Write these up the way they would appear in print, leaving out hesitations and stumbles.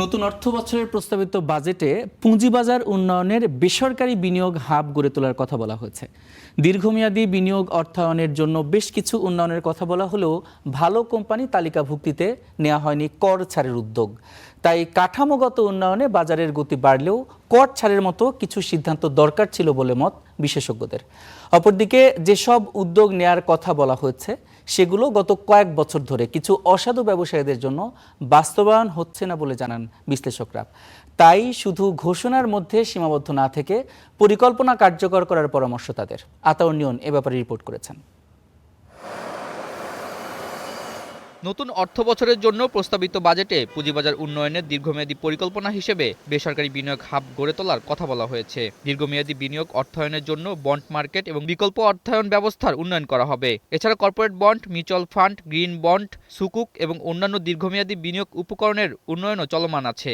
নতুন অর্থ বছরের প্রস্তাবিত বাজেটে পুঁজিবাজার উন্নয়নের বেসরকারি বিনিয়োগ হাব গড়ে তোলার কথা বলা হয়েছে। দীর্ঘমেয়াদী বিনিয়োগ অর্থায়নের জন্য বেশ কিছু উন্নয়নের কথা বলা হলেও ভালো কোম্পানি তালিকাভুক্তিতে নেওয়া হয়নি কর ছাড়ের উদ্যোগ। তাই কাঠামোগত উন্নয়নে বাজারের গতি বাড়লেও কর ছাড়ের মতো কিছু সিদ্ধান্ত দরকার ছিল বলে মত বিশেষজ্ঞদের। অপরদিকে যেসব উদ্যোগ নেয়ার কথা বলা হয়েছে সেগুলো গত কয়েক বছর ধরে কিছু অসাধু ব্যবসায়ীদের জন্য বাস্তবায়ন হচ্ছে না বলে জানান বিশ্লেষকরা। তাই শুধু ঘোষণার মধ্যে সীমাবদ্ধ না থেকে পরিকল্পনা কার্যকর করার পরামর্শ তাদের। আতাউর নিয়ন এ ব্যাপারে রিপোর্ট করেছেন। নতুন অর্থ বছরের জন্য প্রস্তাবিত বাজেটে পুঁজিবাজার উন্নয়নের দীর্ঘমেয়াদী পরিকল্পনা হিসেবে বেসরকারি বিনিয়োগ হাব গড়ে তোলার কথা বলা হয়েছে। দীর্ঘমেয়াদী বিনিয়োগ অর্থায়নের জন্য বন্ড মার্কেট এবং বিকল্প অর্থায়ন ব্যবস্থার উন্নয়ন করা হবে। এছাড়া corporate bond, mutual fund, green bond, সুকুক এবং অন্যান্য দীর্ঘমেয়াদী বিনিয়োগ উপকরণের উন্নয়নও চলমান আছে।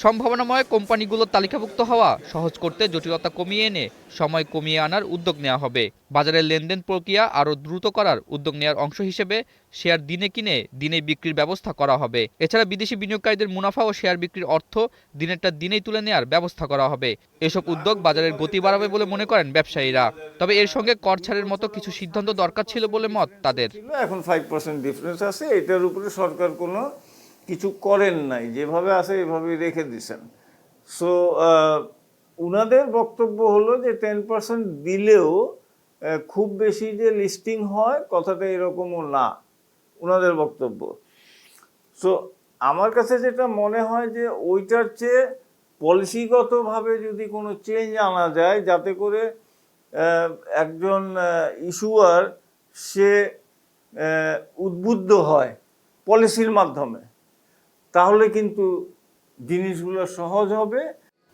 সম্ভাবনাময় কোম্পানিগুলোর তালিকাভুক্ত হওয়া সহজ করতে জটিলতা কমিয়ে এনে সময় কমিয়ে আনার উদ্যোগ নেওয়া হবে। বাজারের লেনদেন প্রক্রিয়া আরও দ্রুত করার উদ্যোগ নেওয়ার অংশ হিসেবে শেয়ার দিনে কিনে দিনে বিক্রির ব্যবস্থা করা হবে। এছাড়া বিদেশি বিনিয়োগকারীদের মুনাফা ও শেয়ার বিক্রির অর্থ দিনেরটা দিনেই তুলে নেওয়ার ব্যবস্থা করা হবে। এসব উদ্যোগ বাজারের গতি বাড়াবে বলে মনে করেন ব্যবসায়ীরা। তবে এর সঙ্গে কর ছাড়ের মতো কিছু সিদ্ধান্ত দরকার ছিল বলে মত তাদের। এখন 5% ডিফারেন্স আছে, এটার উপরে সরকার কোনো কিছু করেন নাই, যেভাবে আছে এভাবেই রেখে দিয়েছেন। সো উনাদের বক্তব্য হলো যে 10% দিলেও খুব বেশি যে লিস্টিং হয় কথাটা এরকমও না, উনাদের বক্তব্য। সো আমার কাছে যেটা মনে হয় যে ওইটার চেয়ে পলিসিগতভাবে যদি কোনো চেঞ্জ আনা যায়, যাতে করে একজন ইস্যুয়ার সে উদ্বুদ্ধ হয় পলিসির মাধ্যমে, তাহলে কিন্তু জিনিসগুলো সহজ হবে।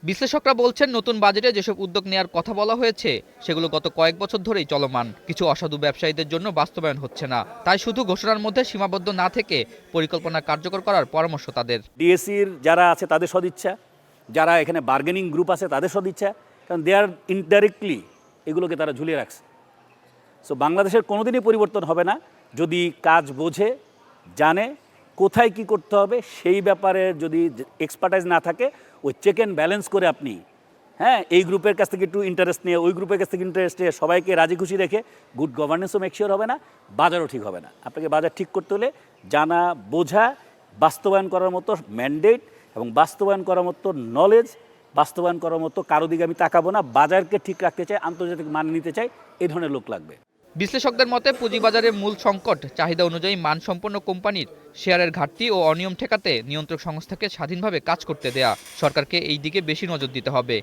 বিশ্লেষকরা বলছেন, নতুন বাজেটে যেসব উদ্যোগ নেওয়ার কথা বলা হয়েছে সেগুলো গত কয়েক বছর ধরেই চলমান। কিছু অসাধু ব্যবসায়ীদের জন্য বাস্তবায়ন হচ্ছে না। তাই শুধু ঘোষণার মধ্যে সীমাবদ্ধ না থেকে পরিকল্পনা কার্যকর করার পরামর্শ তাদের। ডিএসসির যারা আছে তাদের সদিচ্ছা, যারা এখানে বার্গেনিং গ্রুপ আছে তাদের সদিচ্ছা, কারণ দে আর ইনডাইরেক্টলি এগুলোকে তারা ঝুলিয়ে রাখছে। সো বাংলাদেশের কোনোদিনই পরিবর্তন হবে না যদি কাজ বোঝে, জানে কোথায় কি করতে হবে, সেই ব্যাপারে যদি এক্সপার্টাইজ না থাকে, ওই চেক অ্যান্ড ব্যালেন্স করে আপনি এই গ্রুপের কাছ থেকে একটু ইন্টারেস্ট নিয়ে ওই গ্রুপের কাছ থেকে ইন্টারেস্ট নিয়ে সবাইকে রাজি খুশি রেখে গুড গভর্নেন্সও মেকশিওর হবে না, বাজারও ঠিক হবে না। আপনাকে বাজার ঠিক করতে হলে জানা, বোঝা, বাস্তবায়ন করার মতো ম্যান্ডেট এবং বাস্তবায়ন করার মতো নলেজ, বাস্তবায়ন করার মতো কারো দিকে আমি তাকাবো না, বাজারকে ঠিক রাখতে চাই, আন্তর্জাতিক মান নিতে চাই, এই ধরনের লোক লাগবে। বিশ্লেষকদের মতে পুঁজিবাজারের মূল সংকট চাহিদা অনুযায়ী মানসম্পন্ন কোম্পানির শেয়ারের ঘাটতি ও অনিয়ম ঠেকাতে নিয়ন্ত্রক সংস্থাকে স্বাধীনভাবে কাজ করতে দেয়া। সরকারকে এই দিকে বেশি নজর দিতে হবে।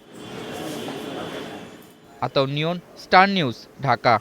আতাউর নিয়ন, স্টার নিউজ, ঢাকা।